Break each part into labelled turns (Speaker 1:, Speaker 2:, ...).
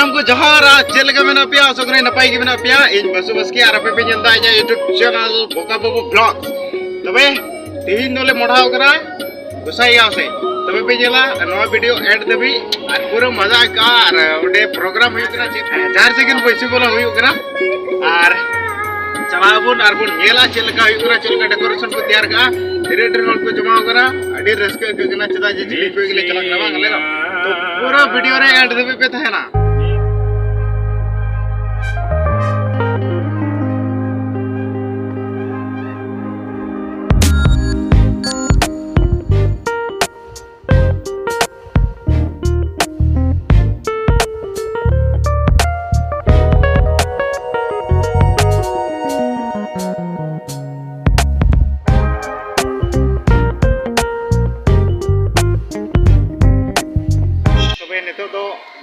Speaker 1: Sanam ko Jaher Sagun Baisi so kena napai gi mena pia in basu baski ar ape pe nyanda nya YouTube channel Boka Babu vlog tobe tihin dole modhaw kara gusai gaw se tobe pe jela nowa video ad debi ar pura maza ka ar ode program hoy kara Jaher Sagun Baisi bola hoy kara ar chalabun ar bun nyela chelka hoy kara chelka decoration ko tiyar ka director hol ko jama kara adi raska ke gana chada je jili ko gile chalak na bang le to pura video re ad debi pe thana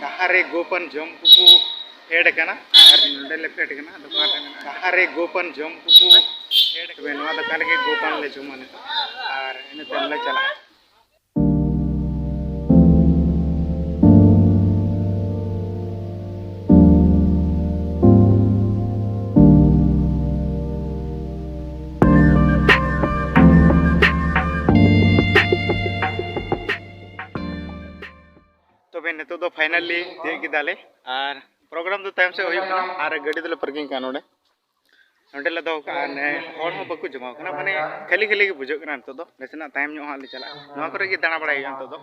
Speaker 1: Jaher Gopan jom kuku head kana ar node le pet kana dukan kana Jaher Gopan jom kuku head tobe nowa dukan ke Gopan le jom ane ar ene temle chala नितो दो finally they गिदाले और programme दो time से होई कना और गाड़ी दले पार्किंग का नोडे नोडे ले दो का ने हॉल हो बकु जमा कना माने खाली खाली के बुझो कना नितो दो नेसना टाइम नो हाल चला नवा करे के दाना बड़ाई नितो दो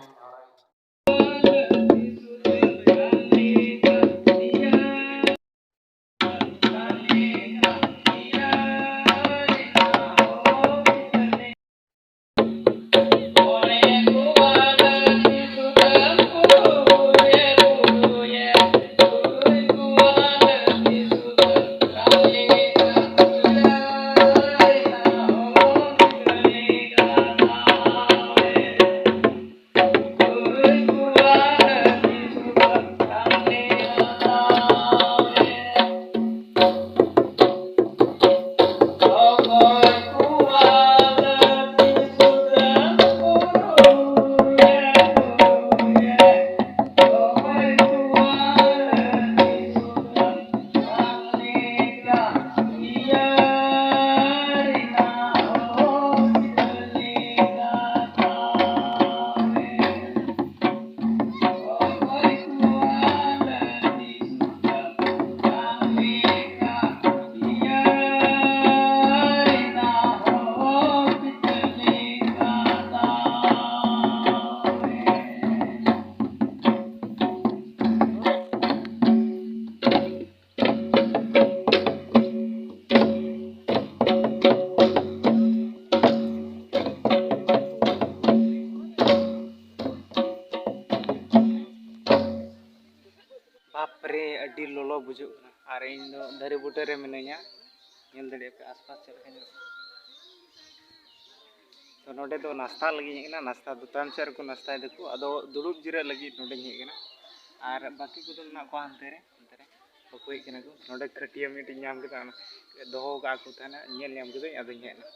Speaker 1: बापरे अड्डी लोलो बुझो और इन दो दारे बूटे रे मिनया नेल दड़े पे आसपास चल के तो नोडे दो नाश्ता लगी हेना नाश्ता दो टाइम से को नाश्ता देखो अदो दुड़ुब जिरा लगी नोडे हेना और बाकी को ना को अंते रे बको हेना को नोडे खटिया मीटिंग नाम के दोहो का को थाना नेल नाम के अदो हेना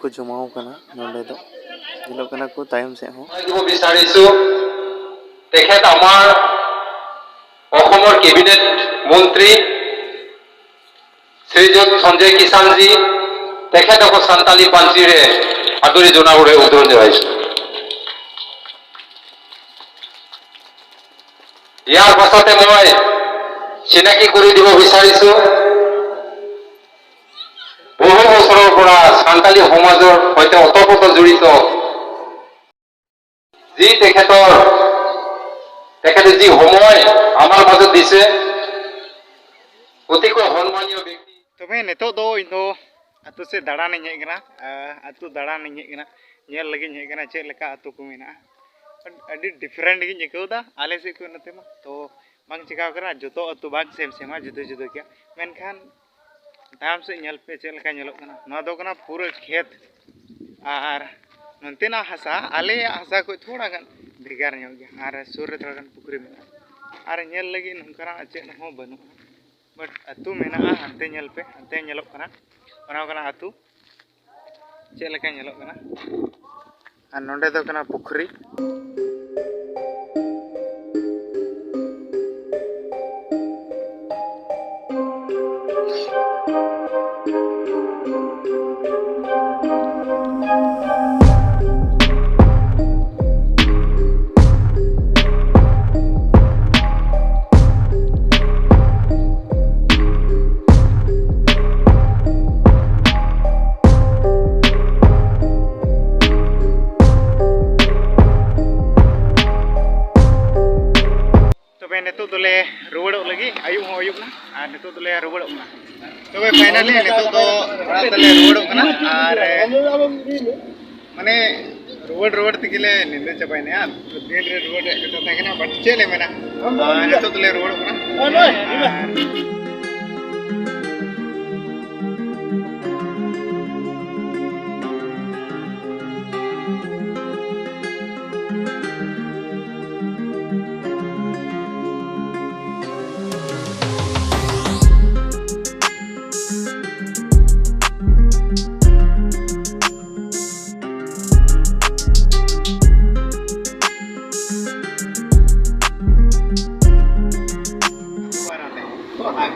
Speaker 2: को जमाव कना नोंडे दो जिलो कना को तायम से हो
Speaker 3: দিব বিচাৰিছো তেখেত আমাৰ অসমৰ কেবিনেট মন্ত্ৰী শ্ৰীযুত সঞ্জয় কিষাণজী তেখেতক সান্তালি পাঞ্চিৰে আদৰি জনাবলৈ অনুৰোধ জনাইছো। ইয়াৰ পাছতে মই চিনাকি কৰি দিব বিচাৰিছো বহু বছৰৰ পৰা সান্তালি সমাজৰ সৈতে অতপ্ৰত জড়িত যি তেখেতে যি সময় আমাৰ মাজত দিছে অতিকৈ সন্মানীয় ব্যক্তি।
Speaker 1: তবে নিতো দো ইনো আতু সে দাঁড়ান হেज कना আতু দাঁড়ান हेज कना ñel lagi हेज कना चेक लेका आतु को मेना अडी डिफरेंट गी निकौदा आले से को नते मा तो बांग चिकाव करा जतो अतु बाग सेम सेमा जुदो जुदो क्या मेनखान ताम से ñel पे चेक लेका ñेलो कना ना दो कना पूरा खेत आर नंतेना हसा आले हसा को थोड़ा गन भेगार ñो गया आर सुर रे थोड़ा गन पुकुरी मेना आर ñel lagi नंकरा चेक हो बनु बट अतु मेना हंते ñel पे हंते ñेलो कना ओना कना अतु चेक लेका ñेलो कना आर नोंडे दो कना पुकुरी ले रुवड़ लगी आयुब हो आयुब ना और नितो ले रुवड़ ना तबे फाइनली नितो दो तले रुवड़ ना और माने रुवड़ तिगिले निंदे चबाय ने दिन रे रुवड़ कतो थाकेना बट चेले मेना नितो ले रुवड़ ना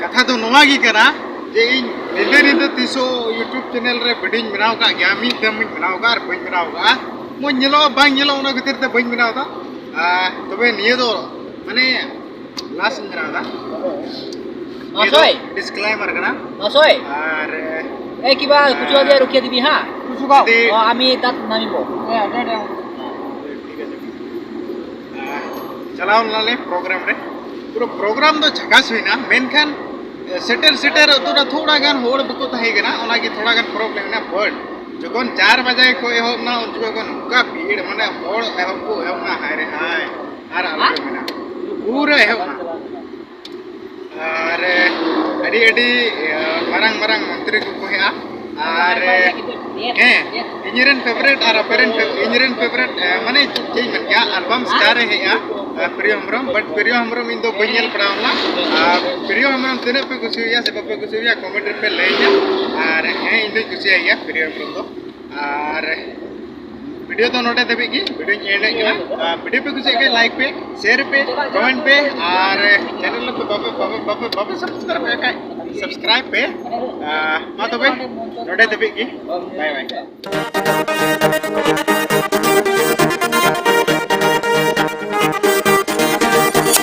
Speaker 1: कथा तो नोवा गी करा जे इन निदे तिसो यूट्यूब चैनल रे वीडियो बनाव का गया मी दम बनाव का बन बनाव का मो नेलो बांग नेलो ओना खातिर ते बन बनाव दा तबे निये दो माने लास्ट बनाव दा नसोय डिस्क्लेमर कना नसोय और ए किबा कुचुआ दे रुकिया दिबी हां कुचुगा आमी तात नामिबो ठीक है चलाओ लाले प्रोग्राम रे पूरा प्रोग्राम तो झकास हुई ना मेनखान सेटर उतरा थोड़ा गान होड़ बको तहे गना ओना की थोड़ा गान प्रॉब्लम ना बट जखन 4 बजे को एहब ना उन जखन नुका भीड़ माने होड़ एहब को एहब ना हाय रे हाय आर आलो मेना पूरा एहब ना अरे अडी अडी मारंग मारंग मंत्री को हेआ और इंजरन फेवरेट और अपेरेंट इंजरन फेवरेट माने चेंज मन क्या एल्बम स्टार हेआ प्रियो हमरम बट प्रियो हमरम इन दो बनियल पड़ावला प्रियो हमरम तिने पे कुसिया से पे कुसिया कमेंट पे लेया और हे इन दो कुसिया प्रियो हमरम दो और वीडियो तो नोटे देबी की वीडियो एंड है वीडियो पे कुसिया लाइक पे शेयर पे कमेंट पे और चैनल पे बाबू सब्सक्राइब पे मा तो बे नोटे देबी की बाय बाय